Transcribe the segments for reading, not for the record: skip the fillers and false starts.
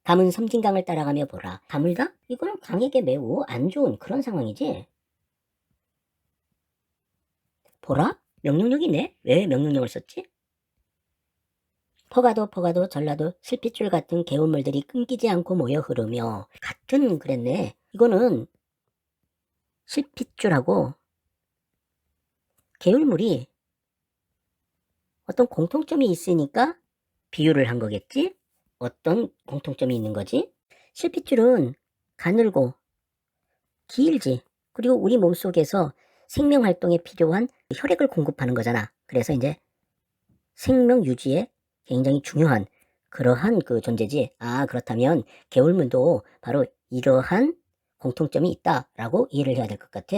감은 섬진강을 따라가며 보라. 가물다? 이거는 강에게 매우 안 좋은 그런 상황이지. 보라? 명령력이네? 왜 명령력을 썼지? 퍼가도 전라도 실핏줄 같은 개울물들이 끊기지 않고 모여 흐르며 같은 그랬네. 이거는 실핏줄하고 개울물이 어떤 공통점이 있으니까 비유를 한 거겠지? 어떤 공통점이 있는 거지? 실핏줄은 가늘고 길지. 그리고 우리 몸속에서 생명 활동에 필요한 혈액을 공급하는 거잖아. 그래서 이제 생명 유지에 굉장히 중요한 그러한 그 존재지. 아, 그렇다면 개울물도 바로 이러한 공통점이 있다라고 이해를 해야 될 것 같아.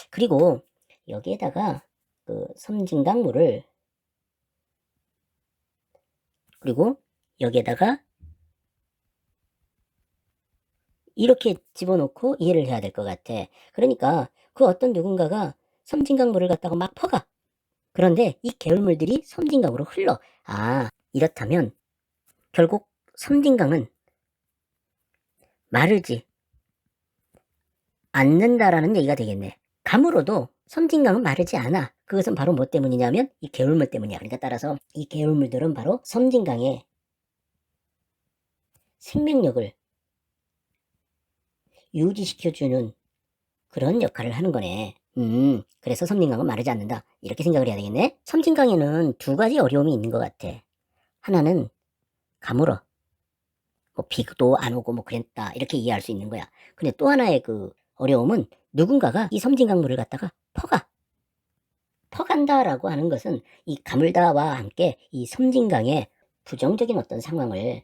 그리고 여기에다가 그 섬진강물을 그리고 여기에다가 이렇게 집어넣고 이해를 해야 될 것 같아. 그러니까 그 어떤 누군가가 섬진강물을 갖다가 막 퍼가. 그런데 이 개울물들이 섬진강으로 흘러. 아, 이렇다면 결국 섬진강은 마르지 않는다라는 얘기가 되겠네. 감으로도 섬진강은 마르지 않아. 그것은 바로 뭐 때문이냐면 이 개울물 때문이야. 그러니까 따라서 이 개울물들은 바로 섬진강의 생명력을 유지시켜주는 그런 역할을 하는 거네. 그래서 섬진강은 마르지 않는다. 이렇게 생각을 해야 되겠네. 섬진강에는 두 가지 어려움이 있는 것 같아. 하나는 가물어. 뭐 비도 안 오고 뭐 그랬다. 이렇게 이해할 수 있는 거야. 근데 또 하나의 그 어려움은 누군가가 이 섬진강물을 갖다가 퍼가. 퍼간다라고 하는 것은 이 가물다와 함께 이 섬진강의 부정적인 어떤 상황을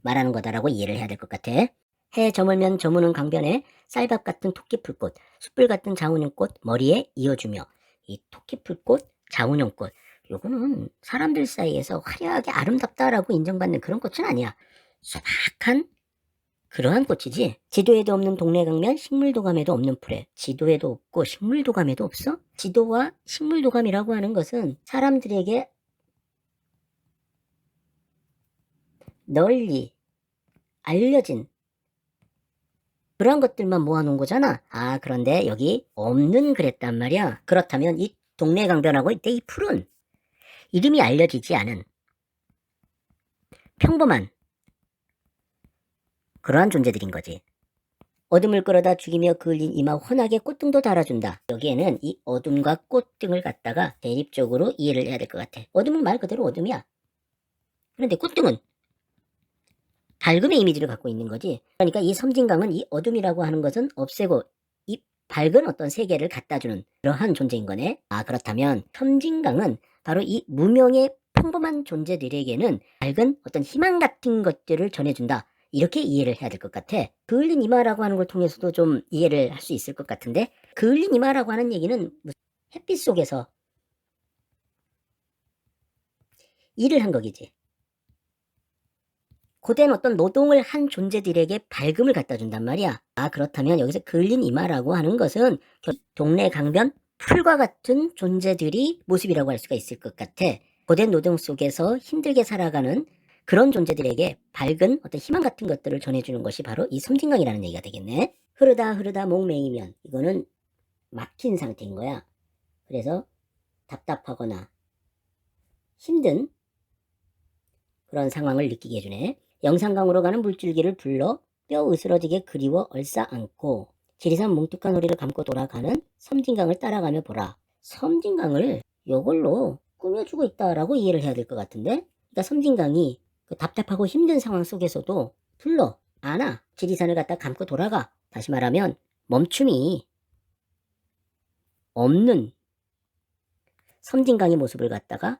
말하는 거다라고 이해를 해야 될 것 같아. 해 저물면 저무는 강변에 쌀밥 같은 토끼풀꽃, 숯불 같은 자운형꽃 머리에 이어주며 이 토끼풀꽃, 자운형꽃 요거는 사람들 사이에서 화려하게 아름답다라고 인정받는 그런 꽃은 아니야. 소박한 그러한 꽃이지. 지도에도 없는 동네 강변, 식물도감에도 없는 풀에. 지도에도 없고 식물도감에도 없어? 지도와 식물도감이라고 하는 것은 사람들에게 널리 알려진 그런 것들만 모아놓은 거잖아. 아, 그런데 여기 없는 그랬단 말이야. 그렇다면 이 동네 강변하고 이때 이 풀은 이름이 알려지지 않은 평범한 그러한 존재들인 거지. 어둠을 끌어다 죽이며 그을린 이마 환하게 꽃등도 달아준다. 여기에는 이 어둠과 꽃등을 갖다가 대립적으로 이해를 해야 될 것 같아. 어둠은 말 그대로 어둠이야. 그런데 꽃등은 밝음의 이미지를 갖고 있는 거지. 그러니까 이 섬진강은 이 어둠이라고 하는 것은 없애고 이 밝은 어떤 세계를 갖다주는 그러한 존재인 거네. 아, 그렇다면 섬진강은 바로 이 무명의 평범한 존재들에게는 밝은 어떤 희망 같은 것들을 전해준다. 이렇게 이해를 해야 될 것 같아. 그을린 이마라고 하는 걸 통해서도 좀 이해를 할 수 있을 것 같은데, 그을린 이마라고 하는 얘기는 햇빛 속에서 일을 한 거겠지. 고된 어떤 노동을 한 존재들에게 밝음을 갖다 준단 말이야. 아, 그렇다면 여기서 그을린 이마라고 하는 것은 동네 강변 풀과 같은 존재들이 모습이라고 할 수가 있을 것 같아. 고된 노동 속에서 힘들게 살아가는 그런 존재들에게 밝은 어떤 희망 같은 것들을 전해주는 것이 바로 이 섬진강이라는 얘기가 되겠네. 흐르다 목 메이면 이거는 막힌 상태인 거야. 그래서 답답하거나 힘든 그런 상황을 느끼게 해주네. 영산강으로 가는 물줄기를 불러 뼈 으스러지게 그리워 얼싸 안고 지리산 뭉툭한 허리를 감고 돌아가는 섬진강을 따라가며 보라. 섬진강을 요걸로 꾸며주고 있다라고 이해를 해야 될 것 같은데, 그러니까 섬진강이 그 답답하고 힘든 상황 속에서도 불러 안아 지리산을 갖다 감고 돌아가. 다시 말하면 멈춤이 없는 섬진강의 모습을 갖다가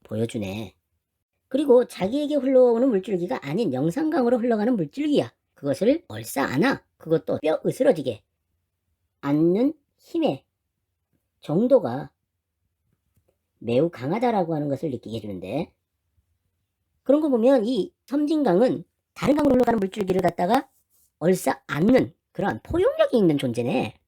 보여주네. 그리고 자기에게 흘러오는 물줄기가 아닌 영산강으로 흘러가는 물줄기야. 그것을 얼싸 안아. 그것도 뼈 으스러지게 안는 힘의 정도가 매우 강하다라고 하는 것을 느끼게 해주는데, 그런 거 보면 이 섬진강은 다른 강으로 흘러가는 물줄기를 갖다가 얼싸 안는 그러한 포용력이 있는 존재네.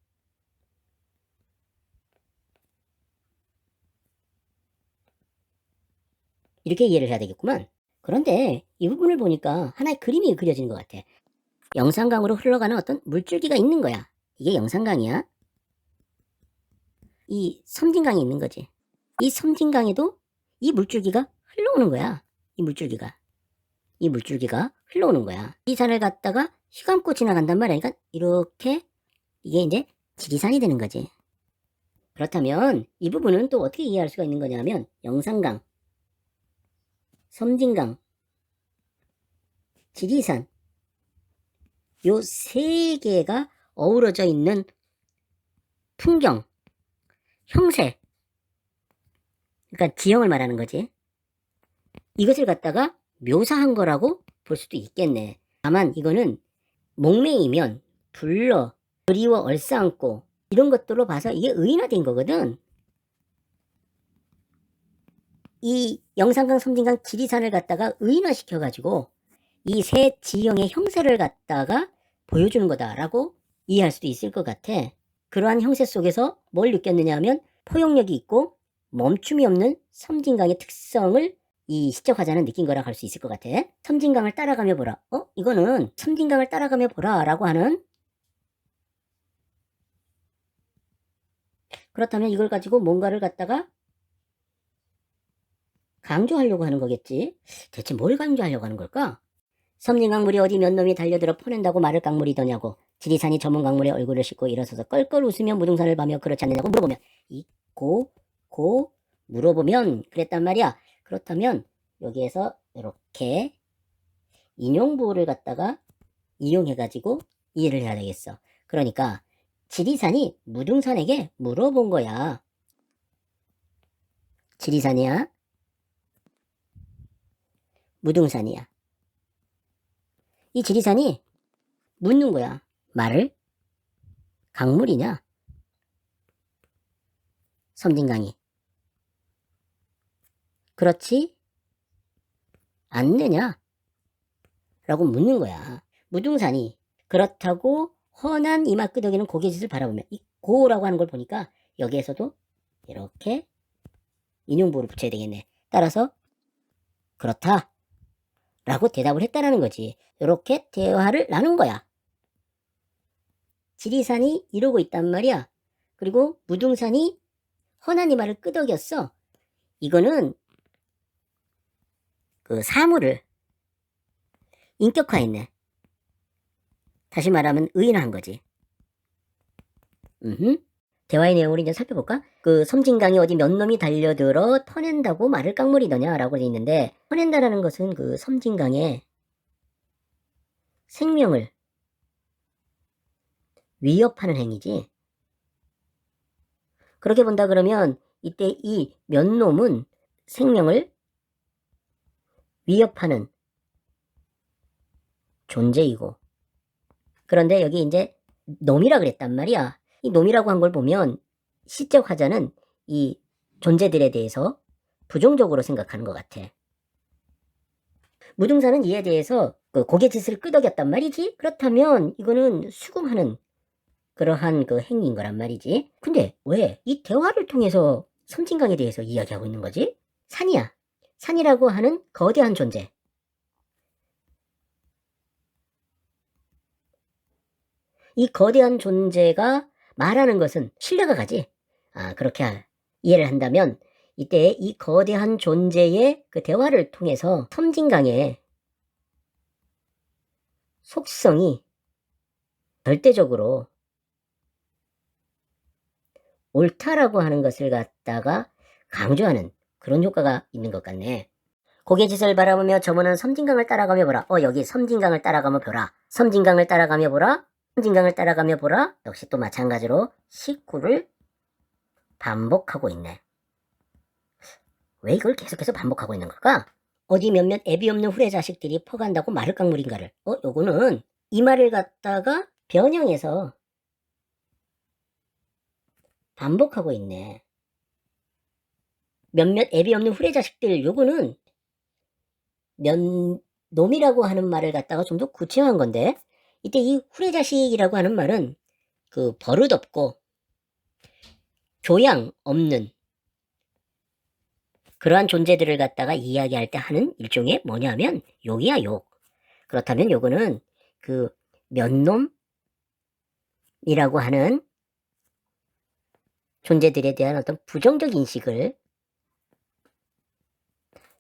이렇게 이해를 해야 되겠구만. 그런데 이 부분을 보니까 하나의 그림이 그려지는 것 같아. 영산강으로 흘러가는 어떤 물줄기가 있는 거야. 이게 영산강이야. 이 섬진강이 있는 거지. 이 섬진강에도 이 물줄기가 흘러오는 거야. 이 물줄기가 흘러오는 거야. 이 산을 갔다가 휘감고 지나간단 말이야. 그러니까 이렇게 이게 이제 지리산이 되는 거지. 그렇다면 이 부분은 또 어떻게 이해할 수가 있는 거냐면 영산강, 섬진강, 지리산 요 세 개가 어우러져 있는 풍경, 형세, 그러니까 지형을 말하는 거지. 이것을 갖다가 묘사한 거라고 볼 수도 있겠네. 다만 이거는 목매이면 불러, 그리워 얼싸안고 이런 것들로 봐서 이게 의인화된 거거든. 이 영산강, 섬진강, 지리산을 갖다가 의인화시켜가지고 이 세 지형의 형세를 갖다가 보여주는 거다라고 이해할 수도 있을 것 같아. 그러한 형세 속에서 뭘 느꼈느냐 하면 포용력이 있고 멈춤이 없는 섬진강의 특성을 이 시적 화자는 느낀 거라고 할 수 있을 것 같아. 섬진강을 따라가며 보라. 이거는 섬진강을 따라가며 보라 라고 하는, 그렇다면 이걸 가지고 뭔가를 갖다가 강조하려고 하는 거겠지. 대체 뭘 강조하려고 하는 걸까? 섬진강 물이 어디 몇 놈이 달려들어 퍼낸다고 말을 깡물이더냐고. 지리산이 저문 강물에 얼굴을 씻고 일어서서 껄껄 웃으며 무등산을 봐며 그렇지 않느냐고 물어보면 물어보면 그랬단 말이야. 그렇다면 여기에서 이렇게 인용부호를 갖다가 이용해가지고 이해를 해야 되겠어. 그러니까 지리산이 무등산에게 물어본 거야. 지리산이야? 무등산이야? 이 지리산이 묻는 거야. 말을? 강물이냐? 섬진강이. 그렇지 않느냐? 라고 묻는 거야. 무등산이 그렇다고 훤한 이마 끄덕이는 고개짓을 바라보며 이 고라고 하는 걸 보니까 여기에서도 이렇게 인용부호를 붙여야 되겠네. 따라서 그렇다 라고 대답을 했다라는 거지. 이렇게 대화를 나눈 거야. 지리산이 이러고 있단 말이야. 그리고 무등산이 훤한 이마를 끄덕였어. 이거는 그 사물을 인격화했네. 다시 말하면 의인화한 거지. 대화의 내용을 이제 살펴볼까? 그 섬진강이 어디 몇 놈이 달려들어 터낸다고 말을 깡물이더냐 라고 돼 있는데, 터낸다라는 것은 그 섬진강의 생명을 위협하는 행위지. 그렇게 본다 그러면 이때 이 몇 놈은 생명을 위협하는 존재이고, 그런데 여기 이제 놈이라 그랬단 말이야. 이 놈이라고 한 걸 보면 시적 화자는 이 존재들에 대해서 부정적으로 생각하는 것 같아. 무등산은 이에 대해서 그 고개짓을 끄덕였단 말이지. 그렇다면 이거는 수긍하는 그러한 그 행위인 거란 말이지. 근데 왜 이 대화를 통해서 섬진강에 대해서 이야기하고 있는 거지? 산이야. 산이라고 하는 거대한 존재. 이 거대한 존재가 말하는 것은 신뢰가 가지. 그렇게 이해를 한다면 이때 이 거대한 존재의 그 대화를 통해서 섬진강의 속성이 절대적으로 옳다라고 하는 것을 갖다가 강조하는 그런 효과가 있는 것 같네. 고개짓을 바라보며 저문은 섬진강을 따라가며 보라. 여기 섬진강을 따라가며 보라. 섬진강을 따라가며 보라. 섬진강을 따라가며 보라. 역시 또 마찬가지로 식구를 반복하고 있네. 왜 이걸 계속해서 반복하고 있는 걸까? 어디 몇몇 애비 없는 후레 자식들이 퍼간다고 말을 깡물인가를. 요거는 이 말을 갖다가 변형해서 반복하고 있네. 몇몇 애비 없는 후레 자식들, 요거는 놈이라고 하는 말을 갖다가 좀 더 구체화한 건데, 이때 이 후레 자식이라고 하는 말은 그 버릇없고 교양 없는 그러한 존재들을 갖다가 이야기할 때 하는 일종의 뭐냐면 욕이야, 욕. 그렇다면 요거는 그 면놈이라고 하는 존재들에 대한 어떤 부정적 인식을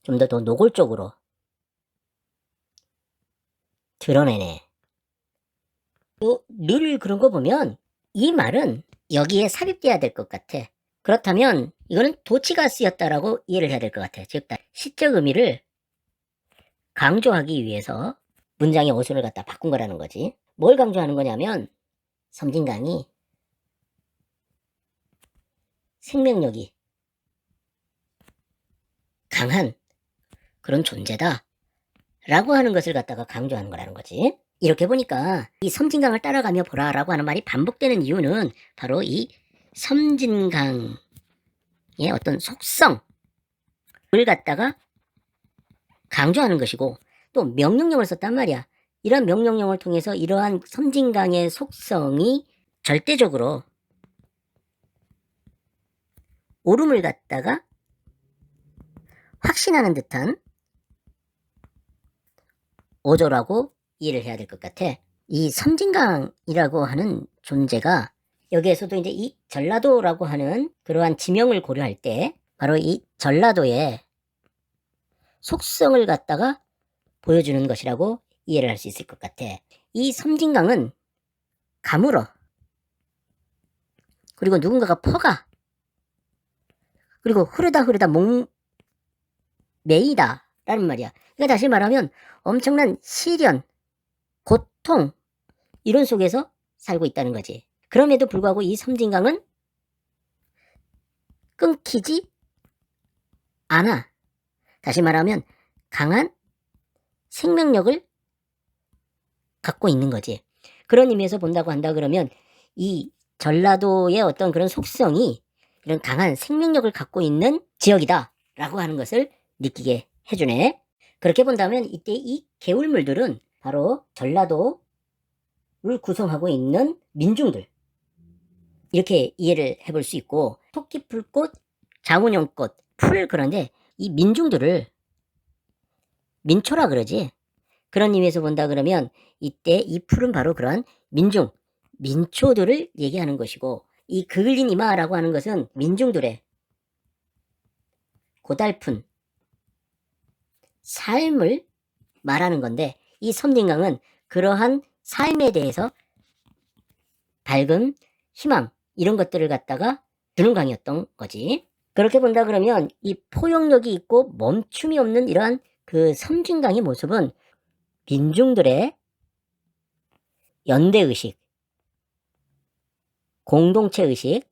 좀 더 노골적으로 드러내네. 또 늘 그런 거 보면 이 말은 여기에 삽입돼야 될 것 같아. 그렇다면 이거는 도치가 쓰였다라고 이해를 해야 될 것 같아. 즉 시적 의미를 강조하기 위해서 문장의 어순을 갖다 바꾼 거라는 거지. 뭘 강조하는 거냐면 섬진강이 생명력이 강한 그런 존재다 라고 하는 것을 갖다가 강조하는 거라는 거지. 이렇게 보니까 이 섬진강을 따라가며 보라 라고 하는 말이 반복되는 이유는 바로 이 섬진강의 어떤 속성을 갖다가 강조하는 것이고, 또 명령형을 썼단 말이야. 이러한 명령형을 통해서 이러한 섬진강의 속성이 절대적으로 옳음을 갖다가 확신하는 듯한 어조라고 이해를 해야 될 것 같아. 이 섬진강이라고 하는 존재가 여기에서도 이제 이 전라도라고 하는 그러한 지명을 고려할 때 바로 이 전라도의 속성을 갖다가 보여주는 것이라고 이해를 할 수 있을 것 같아. 이 섬진강은 가물어. 그리고 누군가가 퍼가. 그리고 흐르다 목매이다 라는 말이야. 그러니까 다시 말하면 엄청난 시련, 고통 이런 속에서 살고 있다는 거지. 그럼에도 불구하고 이 섬진강은 끊기지 않아. 다시 말하면 강한 생명력을 갖고 있는 거지. 그런 의미에서 본다고 한다 그러면 이 전라도의 어떤 그런 속성이 이런 강한 생명력을 갖고 있는 지역이다 라고 하는 것을 느끼게 해주네. 그렇게 본다면 이때 이 개울물들은 바로 전라도를 구성하고 있는 민중들, 이렇게 이해를 해볼 수 있고, 토끼풀꽃, 장운영꽃, 풀, 그런데 이 민중들을 민초라 그러지. 그런 의미에서 본다 그러면 이때 이 풀은 바로 그런 민초들을 얘기하는 것이고, 이 그을린 이마라고 하는 것은 민중들의 고달픈 삶을 말하는 건데, 이 섬진강은 그러한 삶에 대해서 밝음, 희망 이런 것들을 갖다가 주는 강이었던 거지. 그렇게 본다 그러면 이 포용력이 있고 멈춤이 없는 이러한 그 섬진강의 모습은 민중들의 연대의식, 공동체의식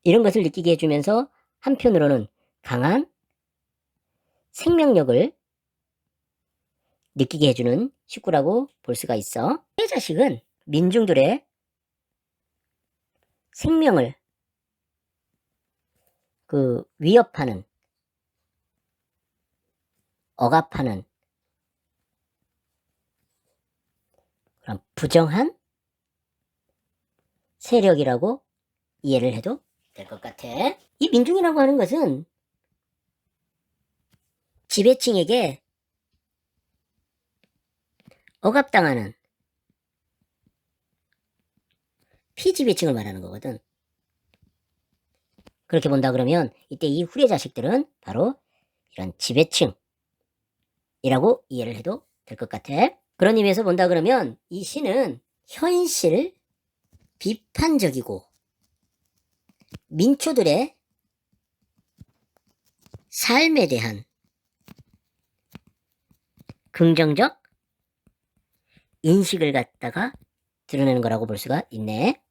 이런 것을 느끼게 해주면서 한편으로는 강한 생명력을 느끼게 해주는 식구라고 볼 수가 있어. 후레자식은 민중들의 생명을 위협하는, 억압하는 그런 부정한 세력이라고 이해를 해도 될 것 같아. 이 민중이라고 하는 것은 지배층에게 억압당하는 피지배층을 말하는 거거든. 그렇게 본다 그러면 이때 이 후레 자식들은 바로 이런 지배층이라고 이해를 해도 될 것 같아. 그런 의미에서 본다 그러면 이 시는 현실 비판적이고 민초들의 삶에 대한 긍정적 인식을 갖다가 드러내는 거라고 볼 수가 있네.